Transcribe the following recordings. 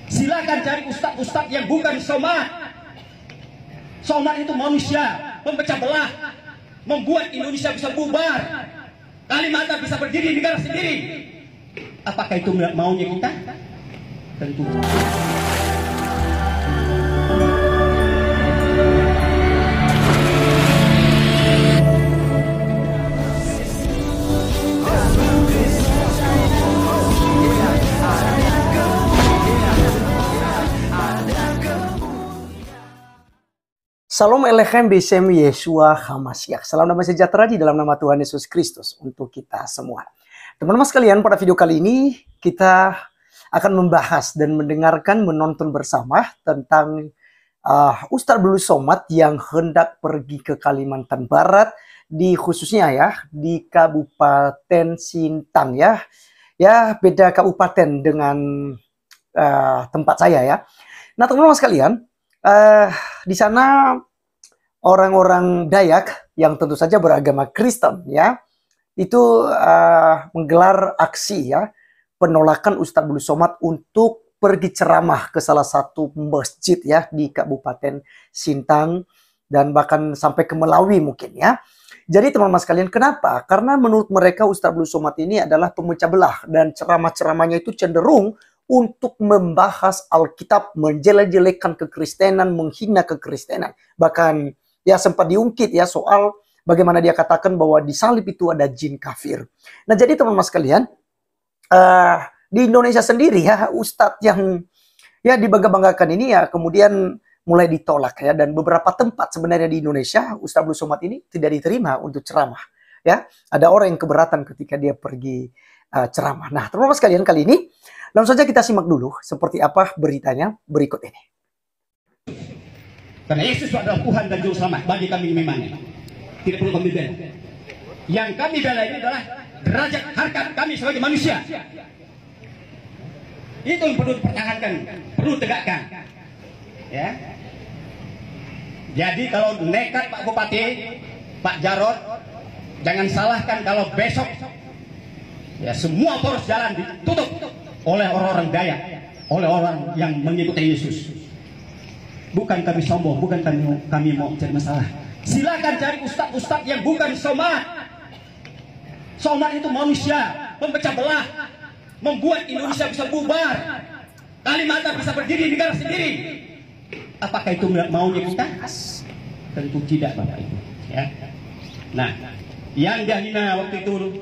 Silakan cari ustadz-ustadz yang bukan somad. Somad itu manusia, pemecah belah, membuat Indonesia bisa bubar, Kalimantan bisa berdiri negara sendiri. Apakah itu maunya kita? Tentu. Salam Elechem Besem Yeshua HaMashiach. Salam damai sejahtera di dalam nama Tuhan Yesus Kristus untuk kita semua. Teman-teman sekalian, pada video kali ini kita akan membahas dan menonton bersama tentang Ustadz Abdul Somad yang hendak pergi ke Kalimantan Barat, khususnya ya di Kabupaten Sintang ya. Ya, beda kabupaten dengan tempat saya ya. Nah, teman-teman sekalian, di sana orang-orang Dayak yang tentu saja beragama Kristen ya, itu menggelar aksi ya penolakan Ustadz Abdul Somad untuk pergi ceramah ke salah satu masjid ya di Kabupaten Sintang dan bahkan sampai ke Melawi mungkin ya. Jadi teman-teman sekalian, kenapa? Karena menurut mereka Ustadz Abdul Somad ini adalah pemecah belah dan ceramah-ceramahnya itu cenderung untuk membahas Alkitab, menjelek-jelekan kekristenan, menghina kekristenan. Bahkan ya sempat diungkit ya soal bagaimana dia katakan bahwa di salib itu ada jin kafir. Nah, jadi teman-teman sekalian, di Indonesia sendiri ya Ustadz yang ya dibangga-banggakan ini ya kemudian mulai ditolak ya, dan beberapa tempat sebenarnya di Indonesia Ustadz Abdul Somad ini tidak diterima untuk ceramah ya. Ada orang yang keberatan ketika dia pergi ceramah. Nah, teman-teman sekalian, kali ini langsung saja kita simak dulu seperti apa beritanya berikut ini. Karena Yesus adalah Tuhan dan Juru Selamat bagi kami memangnya. Tidak perlu kami bela. Yang kami bela ini adalah derajat harkat kami sebagai manusia. Itu yang perlu dipertahankan, perlu tegakkan. Ya. Jadi kalau nekat Pak Bupati, Pak Jarod, jangan salahkan kalau besok ya semua poros jalan ditutup oleh orang-orang Dayak, oleh orang yang mengikuti Yesus. Bukan kami sombong, bukan kami mau cari masalah. Silakan cari ustadz-ustadz yang bukan somad. Somad itu manusia, pemecah belah, membuat Indonesia bisa bubar, Kalimantan bisa berdiri negara sendiri. Apakah itu maunya kita? Tentu tidak, Bapak Ibu. Ya. Nah, yang dia hina waktu itu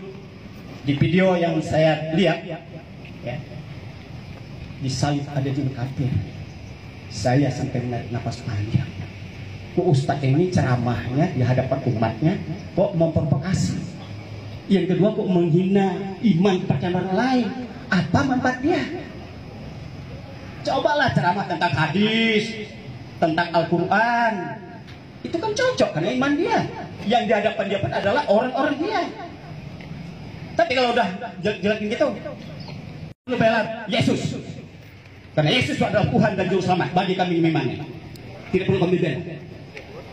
di video yang saya lihat, ya, di salib ada jin kafir. Saya sampai menarik napas panjang. Kok Ustadz ini ceramahnya di hadapan umatnya kok memprovokasi? Yang kedua, kok menghina iman kepercayaan orang lain? Apa manfaat dia? Cobalah ceramah tentang hadis, tentang Al-Quran. Itu kan cocok karena iman dia. Yang di hadapan dia pun adalah orang-orang dia. Tapi kalau udah jelekin gitu, lu bela Yesus. Karena Yesus adalah Tuhan dan Juru Selamat bagi kami memangnya. Tidak perlu kami bela.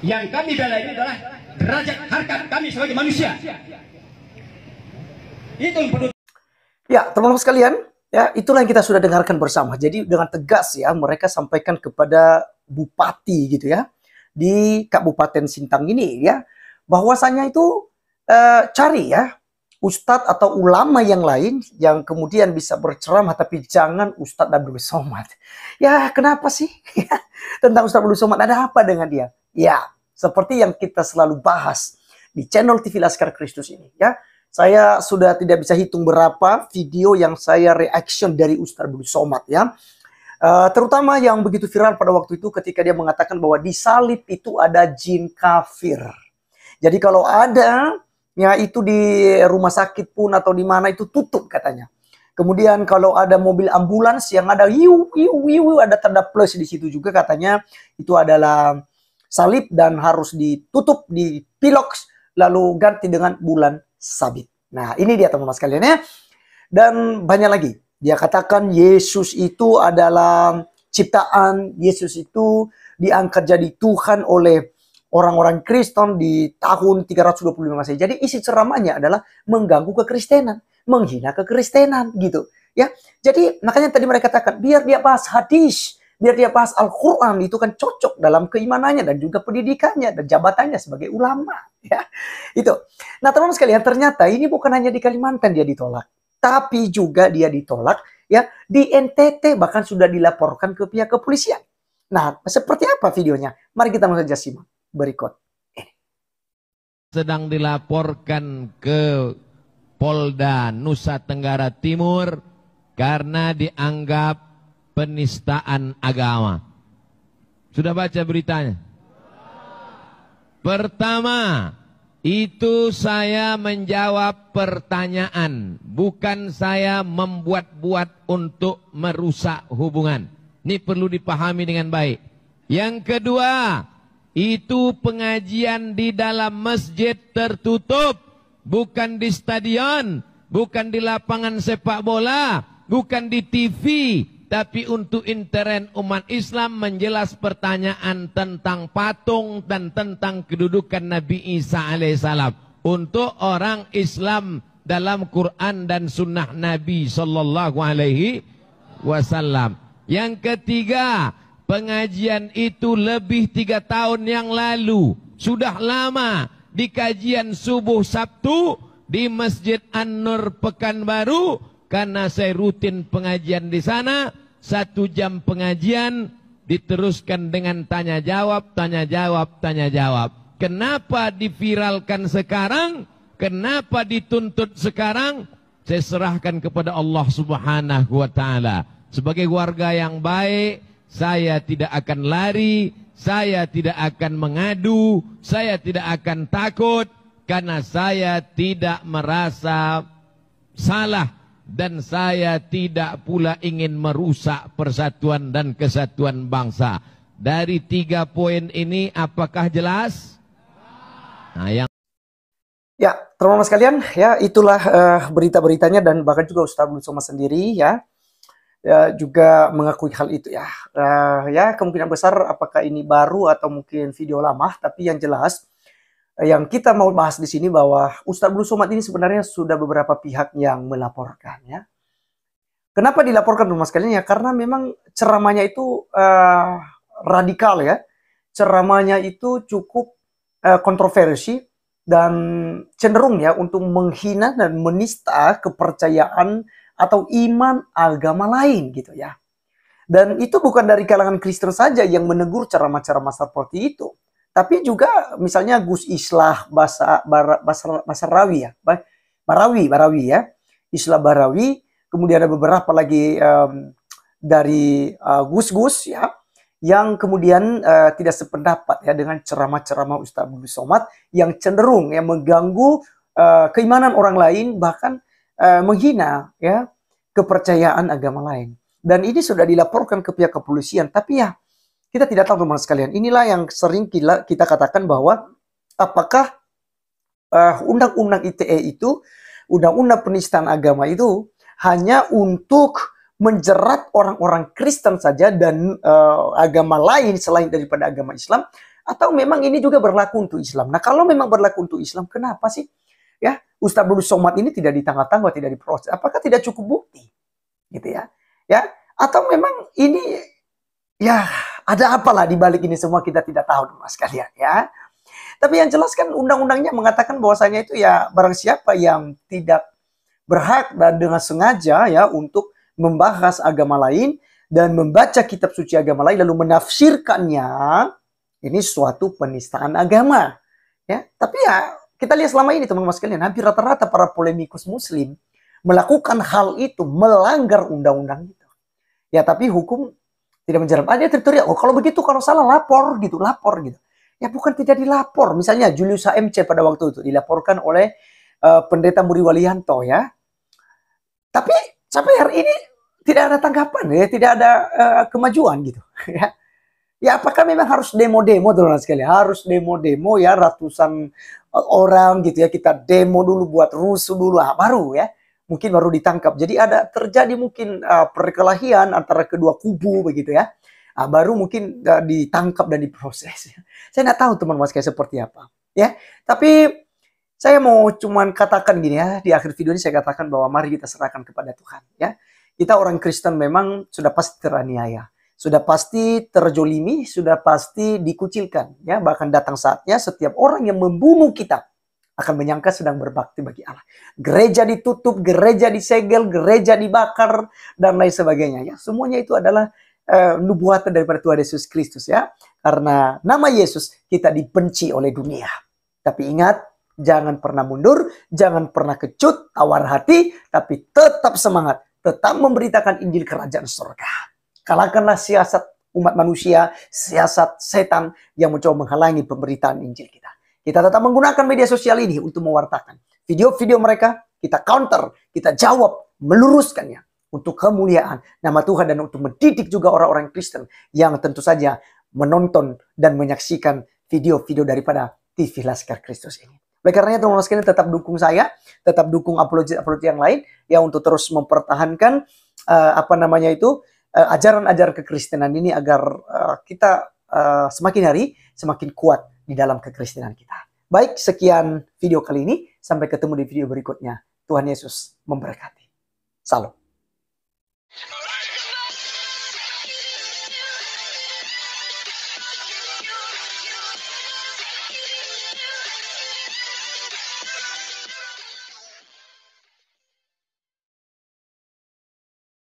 Yang kami bela ini adalah derajat harkat kami sebagai manusia. Itu yang perlu. Ya, teman-teman sekalian, ya itulah yang kita sudah dengarkan bersama. Jadi dengan tegas ya mereka sampaikan kepada bupati gitu ya di Kabupaten Sintang ini ya, bahwasanya itu cari ya ustadz atau ulama yang lain yang kemudian bisa berceramah, tapi jangan Ustadz Abdul Somad. Ya, kenapa sih? Tentang Ustadz Abdul Somad ada apa dengan dia? Ya, seperti yang kita selalu bahas di channel TV Laskar Kristus ini ya. Saya sudah tidak bisa hitung berapa video yang saya reaction dari Ustadz Abdul Somad ya. Terutama yang begitu viral pada waktu itu ketika dia mengatakan bahwa di salib itu ada jin kafir. Jadi kalau ada ya itu di rumah sakit pun atau di mana itu tutup katanya. Kemudian kalau ada mobil ambulans yang ada ada tanda plus di situ juga katanya itu adalah salib dan harus ditutup, dipilok lalu ganti dengan bulan sabit. Nah, ini dia teman-teman sekalian ya. Dan banyak lagi. Dia katakan Yesus itu adalah ciptaan, Yesus itu diangkat jadi Tuhan oleh orang-orang Kristen di tahun 325 Masehi. Jadi isi ceramahnya adalah mengganggu kekristenan, menghina kekristenan gitu. Ya, jadi makanya tadi mereka katakan biar dia bahas hadis, biar dia bahas Al-Quran, itu kan cocok dalam keimanannya dan juga pendidikannya dan jabatannya sebagai ulama. Ya, itu. Nah teman-teman sekalian, ternyata ini bukan hanya di Kalimantan dia ditolak, tapi juga dia ditolak ya di NTT, bahkan sudah dilaporkan ke pihak kepolisian. Nah, seperti apa videonya? Mari kita langsung saja simak berikut. Sedang dilaporkan ke Polda Nusa Tenggara Timur karena dianggap penistaan agama. Sudah baca beritanya? Pertama, itu saya menjawab pertanyaan, bukan saya membuat-buat untuk merusak hubungan. Ini perlu dipahami dengan baik. Yang kedua, itu pengajian di dalam masjid tertutup, bukan di stadion, bukan di lapangan sepak bola, bukan di TV, tapi untuk intern umat Islam menjelas pertanyaan tentang patung dan tentang kedudukan Nabi Isa alaihissalam untuk orang Islam dalam Quran dan Sunnah Nabi sallallahu alaihi wasallam. Yang ketiga, pengajian itu lebih 3 tahun yang lalu. Sudah lama di kajian subuh Sabtu di Masjid An-Nur Pekanbaru. Karena saya rutin pengajian di sana. 1 jam pengajian diteruskan dengan tanya jawab, tanya jawab, tanya jawab. Kenapa diviralkan sekarang? Kenapa dituntut sekarang? Saya serahkan kepada Allah Subhanahu wa Ta'ala. Sebagai warga yang baik, saya tidak akan lari, saya tidak akan mengadu, saya tidak akan takut, karena saya tidak merasa salah dan saya tidak pula ingin merusak persatuan dan kesatuan bangsa. Dari 3 poin ini apakah jelas? Nah, yang Ya, teman-teman sekalian, ya itulah berita-beritanya, dan bahkan juga Ustaz Abdul Somad sendiri ya juga mengakui hal itu ya. Ya kemungkinan besar apakah ini baru atau mungkin video lama, tapi yang jelas yang kita mau bahas di sini bahwa Ustaz Abdul Somad ini sebenarnya sudah beberapa pihak yang melaporkan ya. Kenapa dilaporkan teman-teman sekalian ya? Karena memang ceramahnya itu radikal ya. Ceramahnya itu cukup kontroversi dan cenderung ya untuk menghina dan menista kepercayaan atau iman agama lain gitu ya. Dan itu bukan dari kalangan Kristen saja yang menegur ceramah-ceramah seperti itu. Tapi juga misalnya Gus Islah Basarawi ya. Barawi ya. Islah Barawi. Kemudian ada beberapa lagi dari Gus-Gus ya. Yang kemudian tidak sependapat ya dengan ceramah-ceramah Ustaz Abdul Somad yang cenderung ya mengganggu keimanan orang lain, bahkan menghina ya kepercayaan agama lain. Dan ini sudah dilaporkan ke pihak kepolisian. Tapi ya kita tidak tahu teman-teman sekalian. Inilah yang sering kita katakan bahwa apakah undang-undang ITE itu, undang-undang penistaan agama itu hanya untuk menjerat orang-orang Kristen saja dan agama lain selain daripada agama Islam, atau memang ini juga berlaku untuk Islam. Nah kalau memang berlaku untuk Islam, kenapa sih ya Ustaz Abdul Somad ini tidak ditangkap-tangkap, tidak diproses? Apakah tidak cukup bukti gitu ya? Ya, atau memang ini ya ada apalah di balik ini semua, kita tidak tahu Mas sekalian ya. Tapi yang jelas kan undang-undangnya mengatakan bahwasanya itu ya barang siapa yang tidak berhak dan dengan sengaja ya untuk membahas agama lain dan membaca kitab suci agama lain lalu menafsirkannya, ini suatu penistaan agama ya. Tapi ya kita lihat selama ini teman-teman sekalian, hampir rata-rata para polemikus muslim melakukan hal itu, melanggar undang-undang itu. Ya tapi hukum tidak menjerat. Ada teritorial. Oh kalau begitu, kalau salah lapor gitu, lapor gitu. Ya bukan tidak dilapor. Misalnya Julius HMC pada waktu itu dilaporkan oleh Pendeta Muri Walianto ya. Tapi sampai hari ini tidak ada tanggapan ya, tidak ada kemajuan gitu ya. Ya apakah memang harus demo-demo teman-teman sekalian? Harus demo-demo ya, ratusan orang gitu ya, kita demo dulu, buat rusuh dulu, baru ya mungkin baru ditangkap. Jadi ada terjadi mungkin perkelahian antara kedua kubu begitu ya. Baru mungkin ditangkap dan diproses. Saya nggak tahu teman-teman sekalian seperti apa ya. Tapi saya mau cuman katakan gini ya, di akhir video ini saya katakan bahwa mari kita serahkan kepada Tuhan ya. kita orang Kristen memang sudah pasti teraniaya, sudah pasti terjolimi, sudah pasti dikucilkan. Ya, bahkan datang saatnya setiap orang yang membunuh kita akan menyangka sedang berbakti bagi Allah. Gereja ditutup, gereja disegel, gereja dibakar, dan lain sebagainya. Ya, semuanya itu adalah nubuatan daripada Tuhan Yesus Kristus, ya. Karena nama Yesus kita dibenci oleh dunia. Tapi ingat, jangan pernah mundur, jangan pernah kecut, tawar hati, tapi tetap semangat, tetap memberitakan Injil Kerajaan Surga. Kalahkanlah siasat umat manusia, siasat setan yang mencoba menghalangi pemberitaan Injil kita. Kita tetap menggunakan media sosial ini untuk mewartakan video-video mereka, kita counter, kita jawab, meluruskannya untuk kemuliaan nama Tuhan dan untuk mendidik juga orang-orang Kristen yang tentu saja menonton dan menyaksikan video-video daripada TV Laskar Kristus ini. Oleh karenanya teman-teman sekalian tetap dukung saya, tetap dukung apologi-apologi yang lain ya untuk terus mempertahankan ajaran-ajaran kekristenan ini agar kita semakin hari semakin kuat di dalam kekristenan kita. Baik, sekian video kali ini. Sampai ketemu di video berikutnya. Tuhan Yesus memberkati. Salam.